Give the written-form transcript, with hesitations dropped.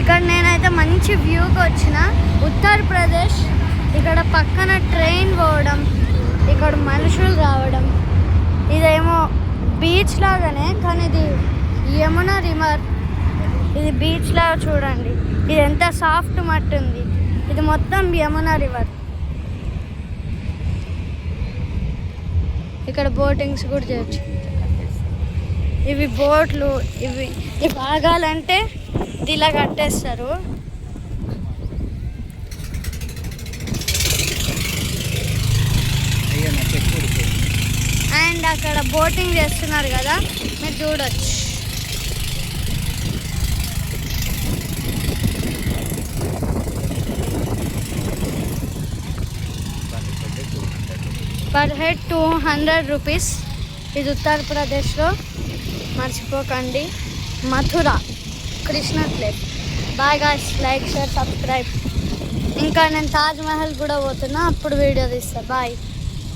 ఇక్కడ నేనైతే మంచి వ్యూకి వచ్చిన ఉత్తరప్రదేశ్. ఇక్కడ పక్కన ట్రైన్ పోవడం, ఇక్కడ మనుషులు రావడం. ఇదేమో బీచ్ లాగానే, కానీ ఇది యమునా రివర్. ఇది బీచ్ లాగా చూడండి. ఇది ఎంత సాఫ్ట్ మట్టి ఉంది. ఇది మొత్తం యమునా రివర్. ఇక్కడ బోటింగ్స్ కూడా చేయొచ్చు. ఇవి బోట్లు. ఇవి ఆగాలంటే ఇలా కట్టేస్తారు. అండ్ అక్కడ బోటింగ్ చేస్తున్నారు కదా, మీరు చూడొచ్చు. Per head 200 rupees. ఇది ఉత్తరప్రదేశ్లో, మర్చిపోకండి. Mathura Krishna place. Bye guys, like, share, subscribe. ఇంకా నేను తాజ్ మహల్ కూడా పోతున్నా, అప్పుడు వీడియో తీస్తా. బాయ్.